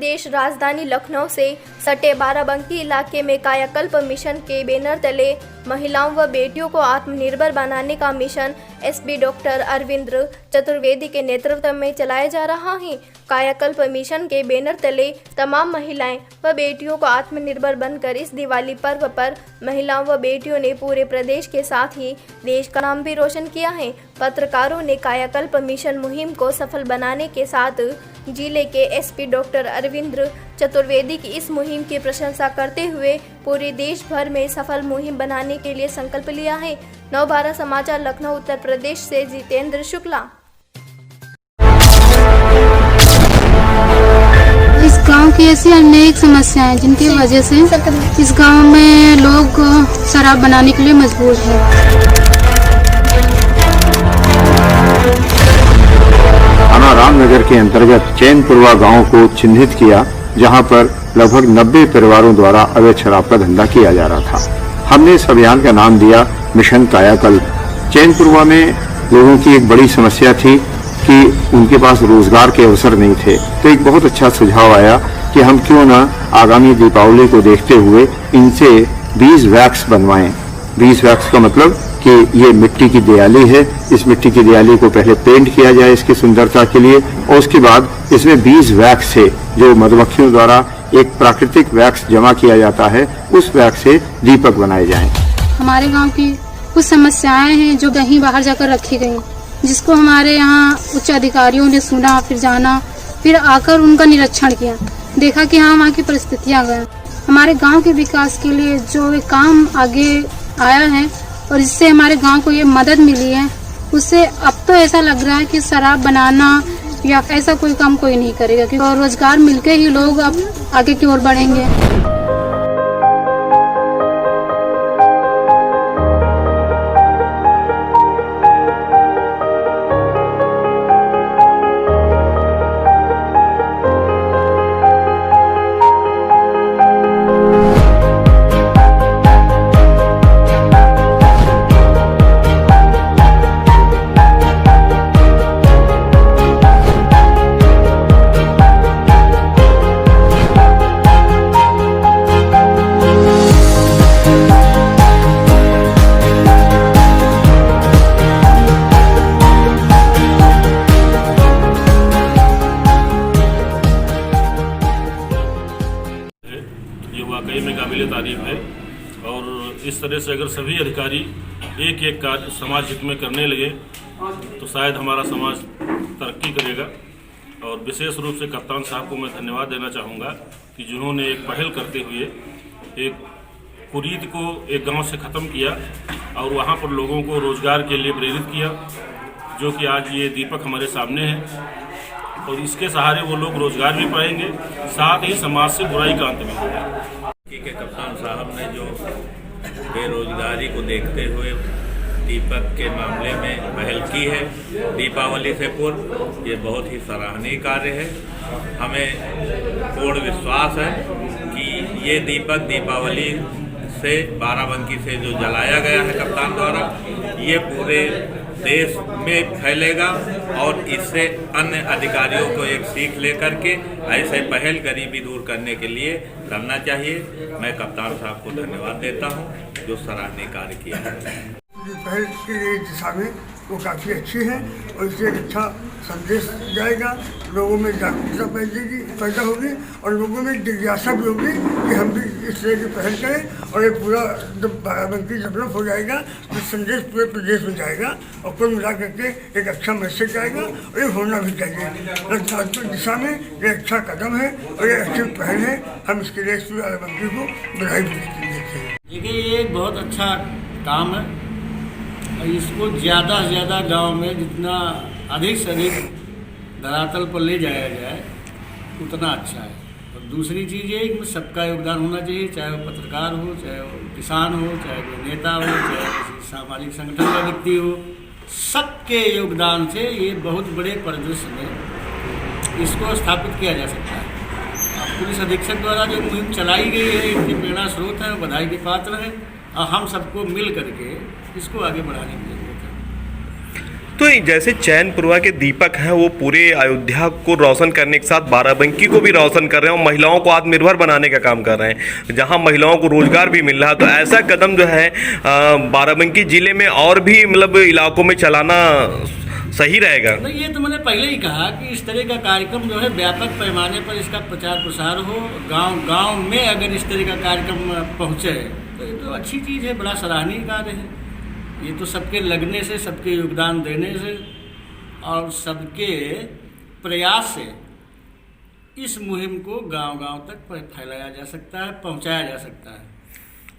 प्रदेश राजधानी लखनऊ से सटे बाराबंकी इलाके में कायाकल्प मिशन के बैनर तले महिलाओं व बेटियों को आत्मनिर्भर बनाने का mission SP doctor Arvind Chaturvedi के नेतृत्व में चलाया जा रहा है। कायाकल्प मिशन के बैनर तले तमाम महिलाएं व बेटियों को आत्मनिर्भर बनकर इस दिवाली पर्व पर महिलाओं व बेटियों ने पूरे प्रदेश के साथ ही देश का नाम भी रोशन किया है। पत्रकारों ने कायाकल्प मिशन मुहिम को सफल बनाने के साथ जिले के एसपी डॉक्टर अरविंद चतुर्वेदी की इस मुहिम की प्रशंसा करते हुए पूरे देश भर में सफल मुहिम बनाने के लिए संकल्प लिया है। नवभारत समाचार लखनऊ उत्तर प्रदेश से जितेंद्र शुक्ला। इस गांव की ऐसी अनेक समस्याएं हैं जिनकी वजह से इस गांव में लोग शराब बनाने के लिए मजबूर हैं। थाना रामनगर के अंतर्गत चैनपुरवा गांव को चिन्हित किया, जहां पर लगभग 90 परिवारों द्वारा अवैध शराब का धंधा किया जा रहा था। हमने इस अभियान का नाम दिया मिशन कायाकल्प। चैनपुरवा में लोगों की एक बड़ी समस्या थी कि उनके पास रोजगार के अवसर नहीं थे, तो एक बहुत अच्छा सुझाव आया कि हम क्यों न आगामी दीपावली को देखते हुए इनसे 20 वैक्स बनवाएं। 20 वैक्स का मतलब कि ये मिट्टी की दियाली है, इस मिट्टी की दियाली को पहले पेंट किया जाए इसकी सुंदरता के लिए, और उसके बाद इसमें 20 वैक्स से जो मधुमक्खियों द्वारा एक प्राकृतिक वैक्स जमा किया जाता है, उस वैक्स से दीपक बनाए जाएं। हमारे गांव की कुछ समस्याएं हैं जो कहीं बाहर जाकर रखी गई, जिसको हमारे यहाँ उच्च अधिकारियों ने सुना, फिर जाना, फिर आकर उनका निरीक्षण किया, देखा कि हाँ वहाँ की परिस्थितियाँ गए। हमारे गाँव के विकास के लिए जो एक काम आगे आया है और इससे हमारे गांव को ये मदद मिली है, उससे अब तो ऐसा लग रहा है कि शराब बनाना या ऐसा कोई काम कोई नहीं करेगा, क्योंकि रोजगार मिलके ही लोग अब आगे की ओर बढ़ेंगे। वाकई में काबिल तारीफ है, और इस तरह से अगर सभी अधिकारी एक एक कार्य समाज हित में करने लगे तो शायद हमारा समाज तरक्की करेगा। और विशेष रूप से कप्तान साहब को मैं धन्यवाद देना चाहूँगा कि जिन्होंने एक पहल करते हुए एक कुरीति को एक गांव से ख़त्म किया और वहां पर लोगों को रोज़गार के लिए प्रेरित किया, जो कि आज ये दीपक हमारे सामने है। और इसके सहारे वो लोग रोजगार भी पाएंगे, साथ ही समाज से बुराई का अंत भी होगा। के कप्तान साहब ने जो बेरोजगारी को देखते हुए दीपक के मामले में पहल की है दीपावली से पूर्व, ये बहुत ही सराहनीय कार्य है। हमें पूर्ण विश्वास है कि ये दीपक दीपावली से बाराबंकी से जो जलाया गया है कप्तान द्वारा, ये पूरे देश में फैलेगा और इससे अन्य अधिकारियों को एक सीख लेकर के ऐसे पहल गरीबी दूर करने के लिए करना चाहिए। मैं कप्तान साहब को धन्यवाद देता हूं जो सराहनीय कार्य किया है। पहल की गई दिशा में वो काफ़ी अच्छी है और इससे एक अच्छा संदेश जाएगा, लोगों में जागरूकता पैदा होगी और लोगों में जिज्ञासा भी होगी कि हम भी इस तरह की पहल करें। और ये पूरा जब बाराबंकी डेवलप हो जाएगा तो संदेश पूरे प्रदेश में जाएगा और कुल मिला करके एक अच्छा मैसेज जाएगा और ये होना भी चाहिए। रचनात्मक दिशा में ये अच्छा कदम है और ये अच्छी पहल है। हम इसके लिए बाराबंकी को बधाई भी देते हैं। देखिए, ये एक बहुत अच्छा काम है और इसको ज़्यादा से ज़्यादा गाँव में जितना अधिक से अधिक धरातल पर ले जाया जाए उतना अच्छा है। और दूसरी चीज़ ये कि सबका योगदान होना चाहिए, चाहे वो पत्रकार हो, चाहे वो किसान हो, चाहे वो नेता हो, चाहे किसी सामाजिक संगठन का व्यक्ति हो, सबके योगदान से ये बहुत बड़े परिदृश्य में इसको स्थापित किया जा सकता है। अब पुलिस अधीक्षक द्वारा जो मुहिम चलाई गई है, इनकी प्रेरणा स्रोत है, बधाई के पात्र है और हम सबको मिल करके इसको आगे बढ़ाने की जरूरत है। तो जैसे चैनपुरवा के दीपक हैं वो पूरे अयोध्या को रोशन करने के साथ बाराबंकी को भी रोशन कर रहे हैं और महिलाओं को आत्मनिर्भर बनाने का काम कर रहे हैं, जहां महिलाओं को रोजगार भी मिल रहा है। तो ऐसा कदम जो है बाराबंकी जिले में और भी मतलब इलाकों में चलाना सही रहेगा। नहीं, ये तो मैंने पहले ही कहा कि इस तरह का कार्यक्रम जो है व्यापक पैमाने पर इसका प्रचार प्रसार हो, गांव में अगर इस तरह का कार्यक्रम पहुँचे तो ये तो अच्छी चीज़ है, बड़ा सराहनीय कार्य है। ये तो सबके लगने से, सबके योगदान देने से और सबके प्रयास से इस मुहिम को गांव-गांव तक फैलाया जा सकता है, पहुंचाया जा सकता है।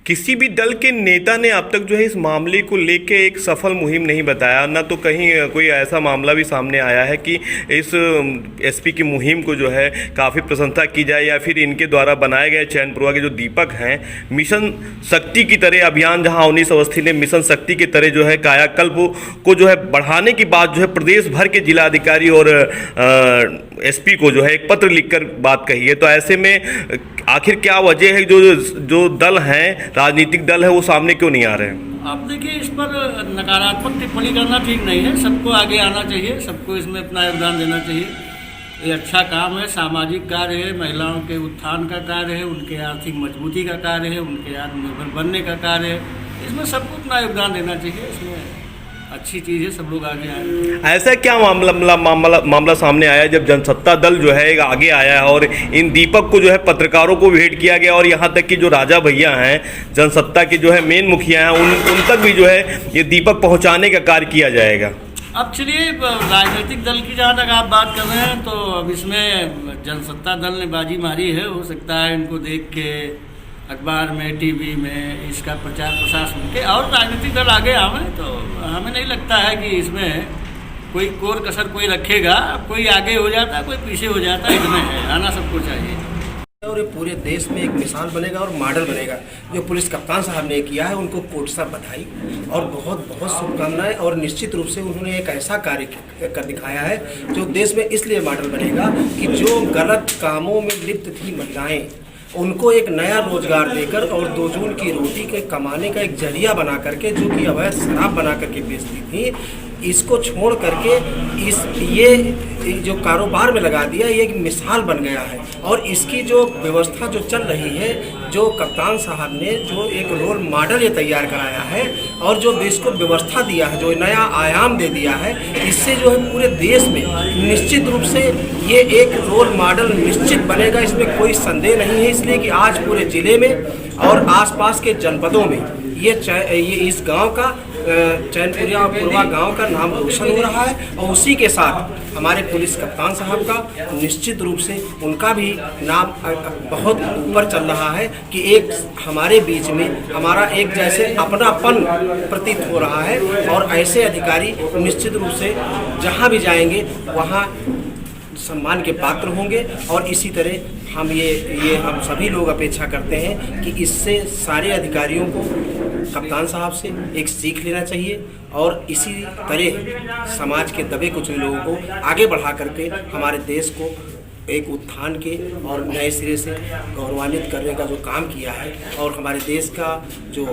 किसी भी दल के नेता ने अब तक जो है इस मामले को लेके एक सफल मुहिम नहीं बताया, ना तो कहीं कोई ऐसा मामला भी सामने आया है कि इस एसपी की मुहिम को जो है काफ़ी प्रशंसा की जाए, या फिर इनके द्वारा बनाए गए चैनपुरवा के जो दीपक हैं मिशन शक्ति की तरह अभियान, जहां अवनीश अवस्थी ने मिशन शक्ति की तरह जो है कायाकल्प को जो है बढ़ाने की बात जो है प्रदेश भर के जिलाधिकारी और एसपी को जो है एक पत्र लिखकर बात कही है। तो ऐसे में आखिर क्या वजह है जो दल हैं, राजनीतिक दल है, वो सामने क्यों नहीं आ रहे हैं? आप देखिए, इस पर नकारात्मक टिप्पणी करना ठीक नहीं है। सबको आगे आना चाहिए, सबको इसमें अपना योगदान देना चाहिए। ये अच्छा काम है, सामाजिक कार्य है, महिलाओं के उत्थान का कार्य है, उनके आर्थिक मजबूती का कार्य है, उनके आत्मनिर्भर बनने का कार्य है। इसमें सबको अपना योगदान देना चाहिए। इसमें अच्छी चीज़ है, सब लोग आगे आए। ऐसा क्या मामला सामने आया जब जनसत्ता दल जो है आगे आया है और इन दीपक को जो है पत्रकारों को भेंट किया गया, और यहाँ तक कि जो राजा भैया हैं जनसत्ता के जो है मेन मुखिया हैं उन तक भी जो है ये दीपक पहुँचाने का कार्य किया जाएगा? अब चलिए, राजनीतिक दल की जहाँ तक आप बात कर रहे हैं, तो अब इसमें जनसत्ता दल ने बाजी मारी है। हो सकता है इनको देख के अखबार में, टीवी में इसका प्रचार प्रसार सुन के और राजनीतिक दल आगे आवे, तो हमें नहीं लगता है कि इसमें कोई कोर कसर कोई रखेगा। कोई आगे हो जाता है, कोई पीछे हो जाता है, इसमें है आना सबको चाहिए। और ये पूरे देश में एक मिसाल बनेगा और मॉडल बनेगा। जो पुलिस कप्तान साहब ने किया है उनको कोट सा बधाई और बहुत बहुत शुभकामनाएं। और निश्चित रूप से उन्होंने एक ऐसा कार्य कर दिखाया है जो देश में इसलिए मॉडल बनेगा कि जो गलत कामों में लिप्त थी महिलाएं, उनको एक नया रोजगार देकर और 2 जून की रोटी के कमाने का एक जरिया बना करके, जो कि अवैध शराब बना करके बेचती थी, इसको छोड़ करके ये जो कारोबार में लगा दिया, ये एक मिसाल बन गया है। और इसकी जो व्यवस्था जो चल रही है, जो कप्तान साहब ने जो एक रोल मॉडल ये तैयार कराया है और जो देश को व्यवस्था दिया है, जो नया आयाम दे दिया है, इससे जो है पूरे देश में निश्चित रूप से ये एक रोल मॉडल निश्चित बनेगा, इसमें कोई संदेह नहीं है। इसलिए कि आज पूरे ज़िले में और आसपास के जनपदों में ये इस गांव का चैनपुरवा गांव का नाम रोशन हो रहा है। और उसी के साथ हमारे पुलिस कप्तान साहब का निश्चित रूप से उनका भी नाम बहुत ऊपर चल रहा है कि एक हमारे बीच में हमारा एक जैसे अपनापन प्रतीत हो रहा है। और ऐसे अधिकारी निश्चित रूप से जहां भी जाएंगे वहां सम्मान के पात्र होंगे। और इसी तरह हम सभी लोग अपेक्षा करते हैं कि इससे सारे अधिकारियों को कप्तान साहब से एक सीख लेना चाहिए और इसी तरह समाज के दबे कुचले लोगों को आगे बढ़ा करके हमारे देश को एक उत्थान के और नए सिरे से गौरवान्वित करने का जो काम किया है और हमारे देश का जो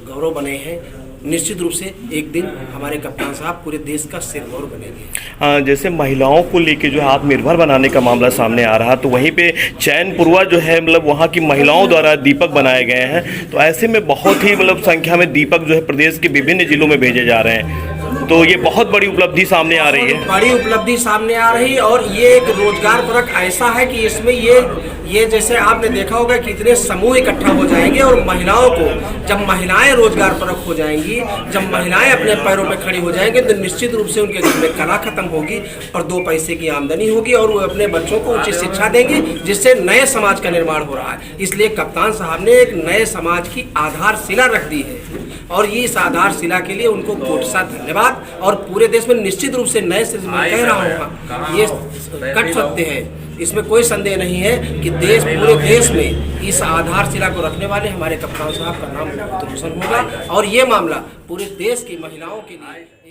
गौरव बने हैं, निश्चित रूप से एक दिन हमारे कप्तान साहब पूरे देश का सिरमौर बनेंगे। जैसे महिलाओं को लेके जो है आत्मनिर्भर बनाने का मामला सामने आ रहा, तो वहीं पे चैनपुरवा जो है मतलब वहाँ की महिलाओं द्वारा दीपक बनाए गए हैं। तो ऐसे में बहुत ही मतलब संख्या में दीपक जो है प्रदेश के विभिन्न जिलों में भेजे जा रहे हैं। तो ये बहुत बड़ी उपलब्धि सामने आ रही है, बड़ी उपलब्धि सामने आ रही है। और ये एक रोजगार परक ऐसा है कि इसमें ये जैसे आपने देखा होगा कि इतने समूह इकट्ठा हो जाएंगे और महिलाओं को, जब महिलाएं रोजगार परक हो जाएंगी, जब महिलाएं अपने पैरों पे खड़ी हो जाएंगी, तो निश्चित रूप से उनके घर में कला खत्म होगी और 2 पैसे की आमदनी होगी और वो अपने बच्चों को उचित शिक्षा देंगे, जिससे नए समाज का निर्माण हो रहा है। इसलिए कप्तान साहब ने एक नए समाज की आधारशिला रख दी है और ये इस आधारशिला के लिए उनको कोट सा धन्यवाद। और पूरे देश में निश्चित रूप से नए से मैं कह रहा हूँ, ये कट सत्य है, इसमें कोई संदेह नहीं है कि पूरे देश में इस आधारशिला को रखने वाले हमारे कप्तान साहब का नाम रोशन होगा और ये मामला पूरे देश की महिलाओं के लिए